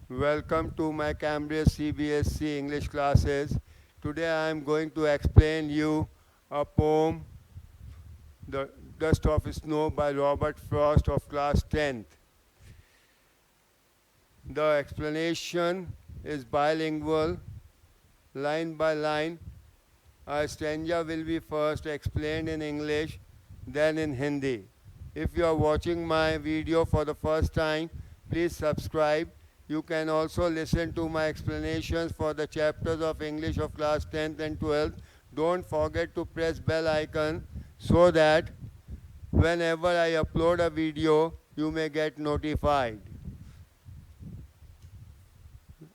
Welcome to my Cambridge CBSC English classes. Today I am going to explain you a poem, The Dust of Snow by Robert Frost of class 10th. The explanation is bilingual, line by line. A stanza will be first explained in English, then in Hindi. If you are watching my video for the first time, please subscribe. You can also listen to my explanations for the chapters of English of class 10th and 12th. Don't forget to press bell icon so that whenever I upload a video, you may get notified.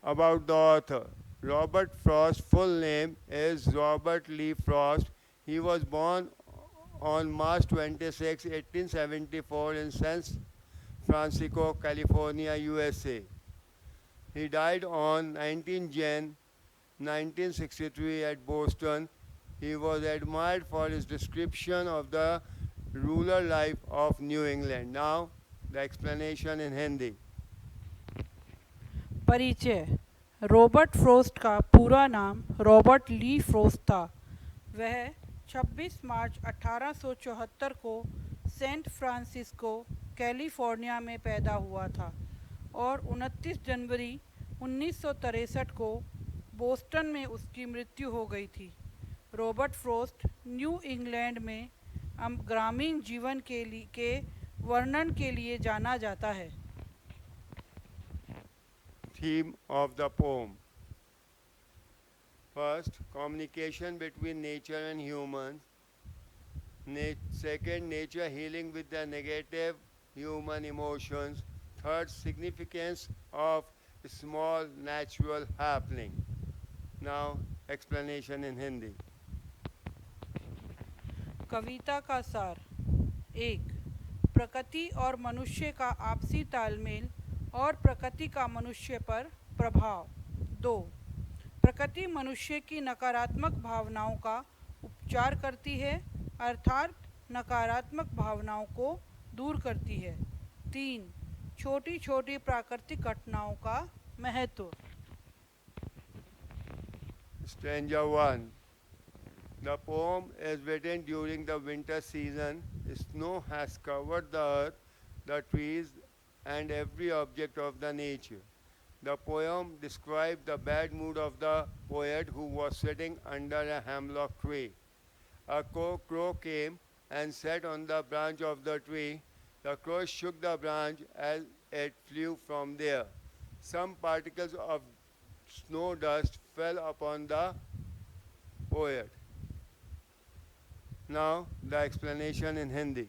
About the author. Robert Frost's full name is Robert Lee Frost. He was born on March 26, 1874 in San Francisco, California, USA. He died on 19 Jan 1963 at Boston. He was admired for his description of the rural life of New England. Now, the explanation in Hindi. परिचय। Robert frost का पूरा नाम Robert ली frost था। वह 26 मार्च 1874 को Saint Francisco, California में पैदा हुआ था और 29 जनवरी 1963 को बोस्टन में उसकी मृत्यु हो गई थी। रॉबर्ट फ्रोस्ट न्यू इंग्लैंड में ग्रामीण जीवन के वर्णन के लिए जाना जाता है। Theme of the poem. First, communication between nature and humans. Second, nature healing with the negative human emotions. Third, significance of small natural happening. Now, explanation in Hindi. कविता का सार। 1. प्रकृति और मनुष्य का आपसी तालमेल और प्रकृति का मनुष्य पर प्रभाव। 2. प्रकृति मनुष्य की नकारात्मक भावनाओं का उपचार करती है, अर्थात नकारात्मक भावनाओं को दूर करती है। 3. छोटी छोटी प्राकृतिक घटनाओं का महत्व। Stanza 1. The poem is written during the winter season. Snow has covered the earth, the trees, and every object of the nature. The poem describes the bad mood of the poet who was sitting under a hemlock tree. A crow came and sat on the branch of the tree. The crow shook the branch as it flew from there. Some particles of snow dust fell upon the poet. Now, the explanation in Hindi.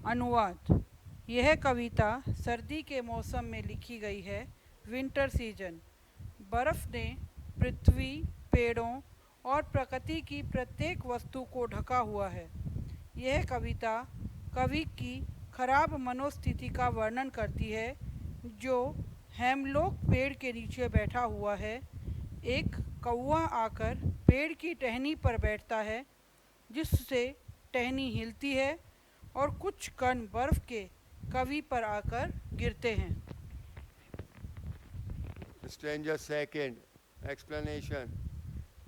अनुवाद। यह कविता सर्दी के मौसम में लिखी गई है। Winter season. बर्फ़ ने पृथ्वी, पेड़ों और प्रकृति की प्रत्येक वस्तु को ढका हुआ है। यह कविता कवि की खराब मनोस्थिति का वर्णन करती है, जो हेमलॉक पेड़ के नीचे बैठा हुआ है। एक कौवा आकर पेड़ की टहनी पर बैठता है, जिससे टहनी हिलती है और कुछ कण बर्फ़ के कवि पर आकर गिरते हैं। Stanza 2. Explanation.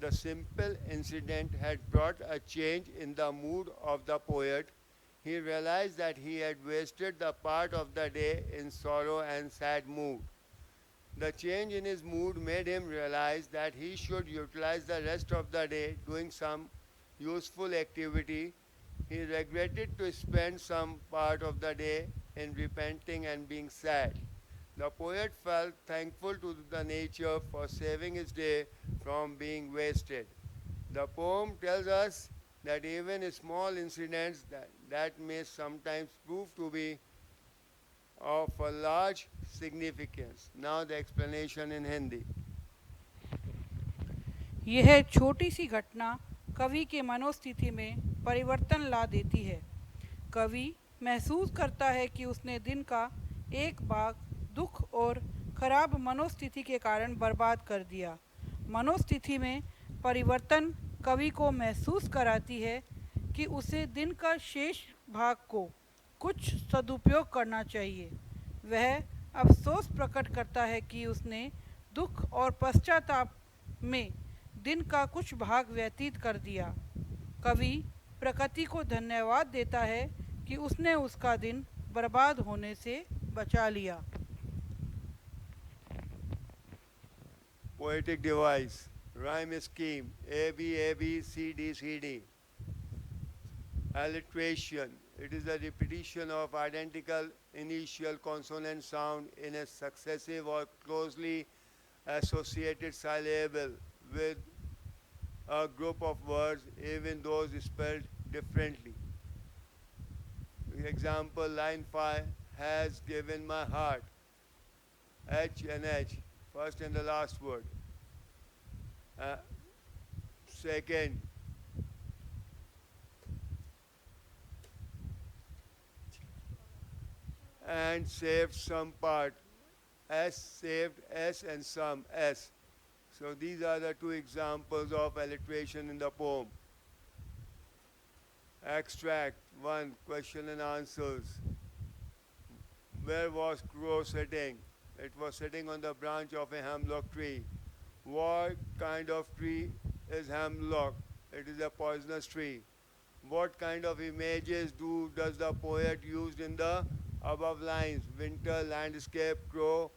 The simple incident had brought a change in the mood of the poet. He realized that he had wasted the part of the day in sorrow and sad mood. The change in his mood made him realize that he should utilize the rest of the day doing some useful activity. He regretted to spend some part of the day in repenting and being sad. The poet felt thankful to the nature for saving his day from being wasted. The poem tells us that even small incidents that may sometimes prove to be of a large significance. Now the explanation in Hindi. यह छोटी सी घटना कवि के मनोस्थिति में परिवर्तन ला देती है। कवि महसूस करता है कि उसने दिन का एक भाग दुख और खराब मनोस्थिति के कारण बर्बाद कर दिया। मनोस्थिति में परिवर्तन कवि को महसूस कराती है कि उसे दिन का शेष भाग को कुछ सदुपयोग करना चाहिए। वह अफसोस प्रकट करता है कि उसने दुख और पश्चाताप में दिन का कुछ भाग व्यतीत कर दिया। कवि प्रकृति को धन्यवाद देता है कि उसने उसका दिन बर्बाद होने से बचा लिया। Poetic device, rhyme scheme, A B A B C D C D. Alliteration, it is a repetition of identical initial consonant sound in a successive or closely associated syllable with a group of words, even those spelled differently. Example, line 5, has given my heart. H and H, first and the last word. Uh, Second, and saved some part. S saved S and some S. So these are the two examples of alliteration in the poem. Extract 1, question and answers. Where was crow sitting? It was sitting on the branch of a hemlock tree. What kind of tree is hemlock? It is a poisonous tree. What kind of images does the poet use in the above lines? Winter, landscape, crow,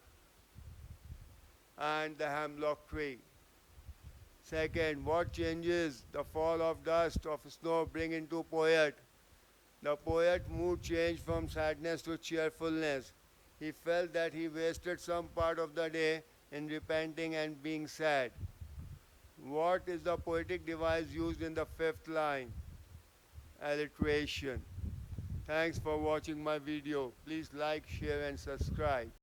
and the hemlock tree. Second, what changes the fall of dust of snow bring into poet? The poet mood changed from sadness to cheerfulness. He felt that he wasted some part of the day in repenting and being sad. What is the poetic device used in the fifth line? Alliteration. Thanks for watching my video. Please like, share and subscribe.